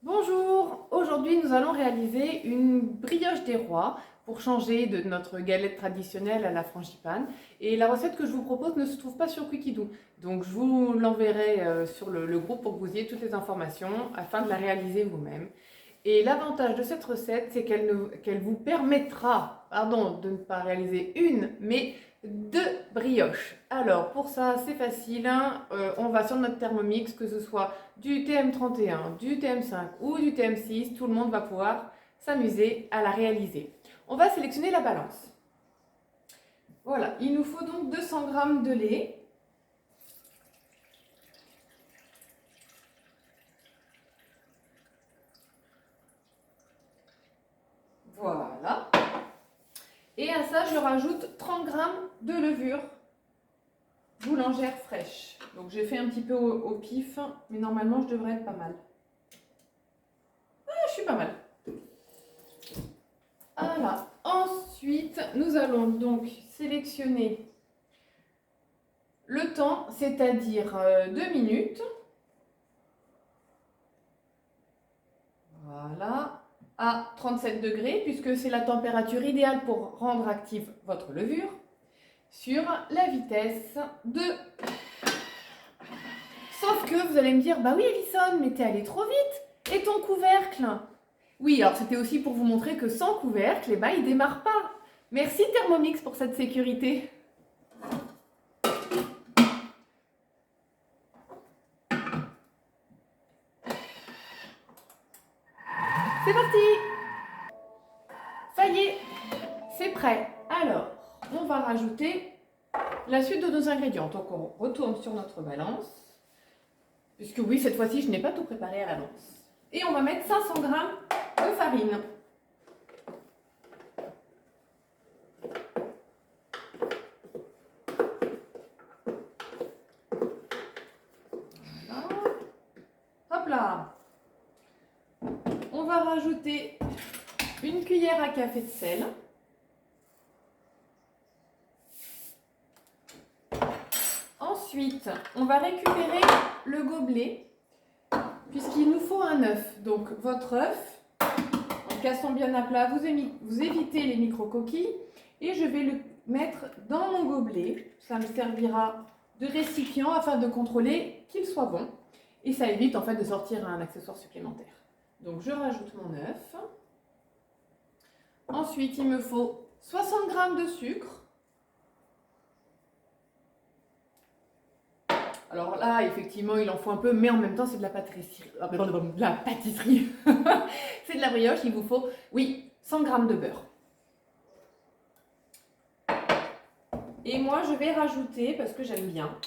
Bonjour, aujourd'hui nous allons réaliser une brioche des rois pour changer de notre galette traditionnelle à la frangipane. Et la recette que je vous propose ne se trouve pas sur Quickido, donc je vous l'enverrai sur le groupe pour que vous ayez toutes les informations afin de la réaliser vous-même. Et l'avantage de cette recette, c'est qu'elle vous permettra, pardon, de ne pas réaliser une, mais deux brioches. Alors, pour ça, c'est facile, hein, on va sur notre Thermomix, que ce soit du TM31, du TM5 ou du TM6, tout le monde va pouvoir s'amuser à la réaliser. On va sélectionner la balance. Voilà, il nous faut donc 200 g de lait. Voilà. Et à ça, je rajoute 30 g de levure boulangère fraîche. Donc j'ai fait un petit peu au pif, mais normalement je devrais être pas mal. Ah, je suis pas mal. Voilà. Ensuite, nous allons donc sélectionner le temps, c'est-à-dire 2 minutes. Voilà. À 37 degrés, puisque c'est la température idéale pour rendre active votre levure, sur la vitesse de... Sauf que vous allez me dire, bah oui Alison, mais t'es allée trop vite. Et ton couvercle? Oui, alors c'était aussi pour vous montrer que sans couvercle, eh ben, il ne démarre pas. Merci Thermomix pour cette sécurité. C'est parti! Ça y est, c'est prêt. Alors, on va rajouter la suite de nos ingrédients. Donc on retourne sur notre balance. Puisque oui, cette fois-ci, je n'ai pas tout préparé à l'avance. Et on va mettre 500 g de farine. Voilà. Hop là. On va rajouter une cuillère à café de sel. Ensuite, on va récupérer le gobelet, puisqu'il nous faut un œuf. Donc votre œuf, en cassant bien à plat, vous évitez les micro-coquilles. Et je vais le mettre dans mon gobelet. Ça me servira de récipient afin de contrôler qu'il soit bon. Et ça évite en fait de sortir un accessoire supplémentaire. Donc je rajoute mon œuf. Ensuite, il me faut 60 g de sucre. Alors là, effectivement, il en faut un peu, mais en même temps, c'est de la pâtisserie. De la pâtisserie. C'est de la brioche, il vous faut, oui, 100 g de beurre. Et moi, je vais rajouter, parce que j'aime bien,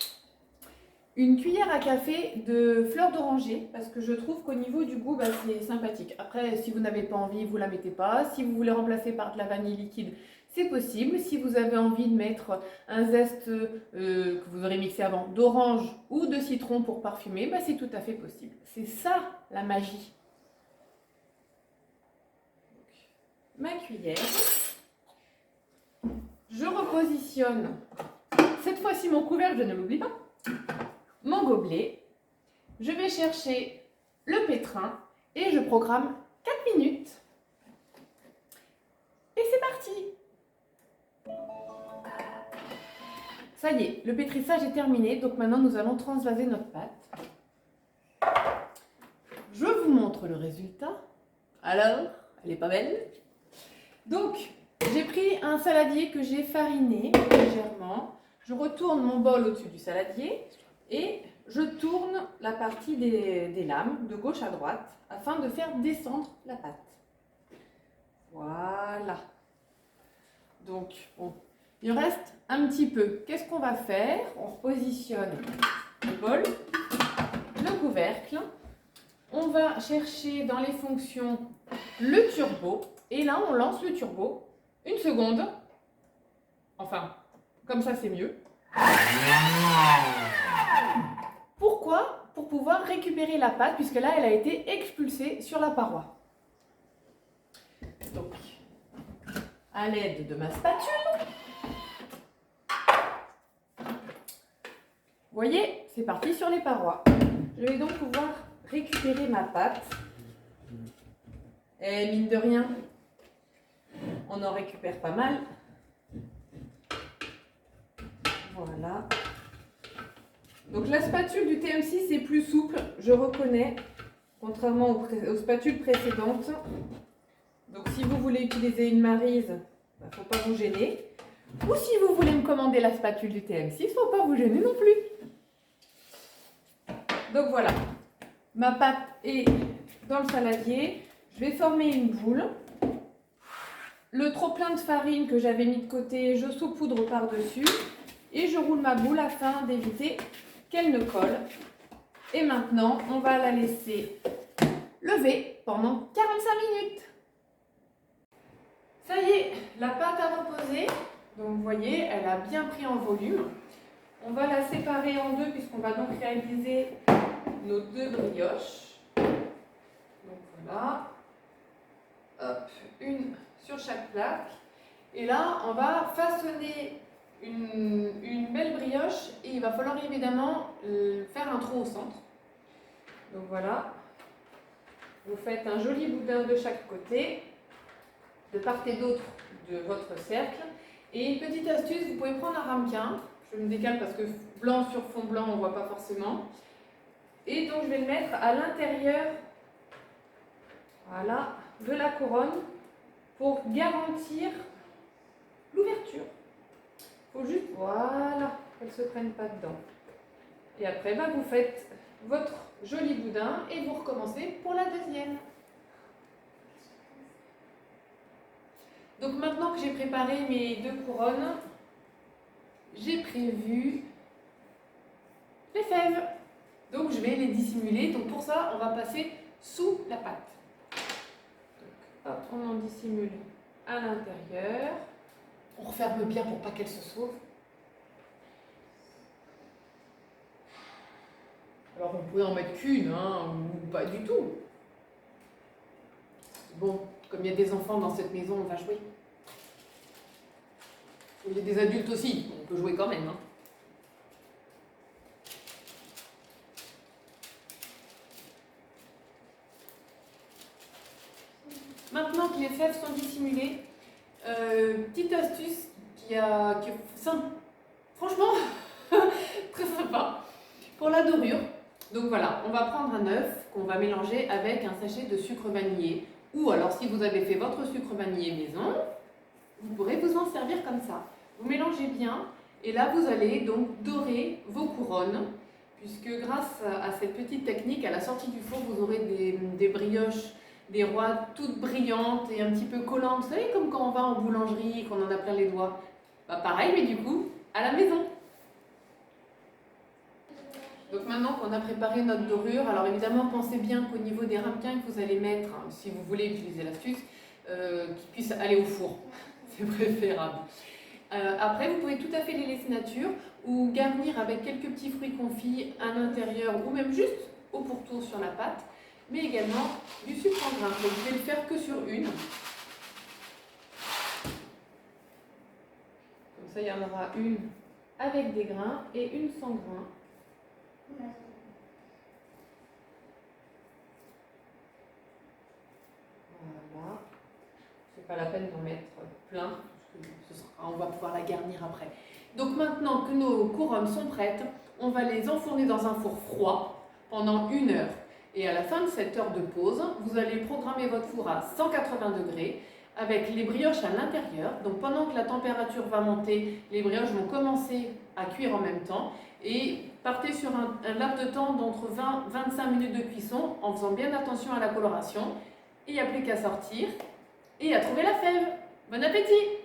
une cuillère à café de fleur d'oranger, parce que je trouve qu'au niveau du goût, bah, c'est sympathique. Après, si vous n'avez pas envie, vous ne la mettez pas. Si vous voulez remplacer par de la vanille liquide, c'est possible. Si vous avez envie de mettre un zeste que vous aurez mixé avant d'orange ou de citron pour parfumer, bah, c'est tout à fait possible. C'est ça la magie. Ma cuillère. Je repositionne cette fois-ci mon couvercle, je ne l'oublie pas. Mon gobelet. Je vais chercher le pétrin et je programme 4 minutes. Et c'est parti! Ça y est, le pétrissage est terminé, donc maintenant nous allons transvaser notre pâte. Je vous montre le résultat. Alors, elle est pas belle? Donc, j'ai pris un saladier que j'ai fariné légèrement. Je retourne mon bol au-dessus du saladier et je tourne la partie des lames de gauche à droite afin de faire descendre la pâte. Voilà. Donc, bon, il reste un petit peu. Qu'est-ce qu'on va faire? On repositionne le bol, le couvercle. On va chercher dans les fonctions le turbo. Et là, on lance le turbo. Une seconde. Enfin, comme ça, c'est mieux. Pourquoi? Pour pouvoir récupérer la pâte, puisque là, elle a été expulsée sur la paroi. Donc, à l'aide de ma spatule, vous voyez, c'est parti sur les parois. Je vais donc pouvoir récupérer ma pâte Et mine de rien, on en récupère pas mal. Voilà. Donc la spatule du TM6 est plus souple, je reconnais, contrairement aux spatules précédentes. Donc si vous voulez utiliser une Maryse, il ne faut pas vous gêner. Ou si vous voulez me commander la spatule du TM6, il ne faut pas vous gêner non plus. Donc voilà, ma pâte est dans le saladier. Je vais former une boule. Le trop-plein de farine que j'avais mis de côté, je saupoudre par-dessus. Et je roule ma boule afin d'éviter qu'elle ne colle. Et maintenant, on va la laisser lever pendant 45 minutes. Ça y est, la pâte a reposé. Donc vous voyez, elle a bien pris en volume. On va la séparer en deux puisqu'on va donc réaliser nos deux brioches. Donc voilà. Hop, une sur chaque plaque. Et là, on va façonner une belle brioche et il va falloir évidemment faire un trou au centre. Donc voilà, vous faites un joli boudin de chaque côté, de part et d'autre de votre cercle. Et une petite astuce, vous pouvez prendre un ramequin, je me décale parce que blanc sur fond blanc on ne voit pas forcément. Et donc je vais le mettre à l'intérieur, voilà, de la couronne pour garantir l'ouverture. Il faut juste, voilà, qu'elle ne se prenne pas dedans. Et après, vous faites votre joli boudin et vous recommencez pour la deuxième. Donc maintenant que j'ai préparé mes deux couronnes, j'ai prévu les fèves. Donc je vais les dissimuler. Donc pour ça, on va passer sous la pâte. Donc, hop, on en dissimule à l'intérieur. On referme bien pour pas qu'elle se sauve. Alors on pourrait en mettre qu'une, hein, ou pas du tout. Bon, comme il y a des enfants dans cette maison, on va jouer. Il y a des adultes aussi, on peut jouer quand même. Hein. Maintenant que les fèves sont dissimulées, petite astuce qui est simple, franchement très sympa pour la dorure. Donc voilà, on va prendre un œuf qu'on va mélanger avec un sachet de sucre vanillé. Ou alors si vous avez fait votre sucre vanillé maison, vous pourrez vous en servir comme ça. Vous mélangez bien et là vous allez donc dorer vos couronnes. Puisque grâce à cette petite technique, à la sortie du four, vous aurez des brioches, des rois toutes brillantes et un petit peu collantes. Vous savez, comme quand on va en boulangerie et qu'on en a plein les doigts. Pareil, mais du coup, à la maison. Donc maintenant qu'on a préparé notre dorure, alors évidemment, pensez bien qu'au niveau des ramequins que vous allez mettre, hein, si vous voulez utiliser l'astuce, qu'ils puissent aller au four. C'est préférable. Après, vous pouvez tout à fait les laisser nature ou garnir avec quelques petits fruits confits à l'intérieur ou même juste au pourtour sur la pâte, mais également du sucre en grains. Donc, je vais le faire que sur une. Comme ça, il y en aura une avec des grains et une sans grains. Voilà. C'est pas la peine d'en mettre plein. On va pouvoir la garnir après. Donc maintenant que nos couronnes sont prêtes, on va les enfourner dans un four froid pendant 1 heure. Et à la fin de cette heure de pause, vous allez programmer votre four à 180 degrés avec les brioches à l'intérieur. Donc pendant que la température va monter, les brioches vont commencer à cuire en même temps. Et partez sur un laps de temps d'entre 20 et 25 minutes de cuisson en faisant bien attention à la coloration. Et il n'y a plus qu'à sortir et à trouver la fève. Bon appétit!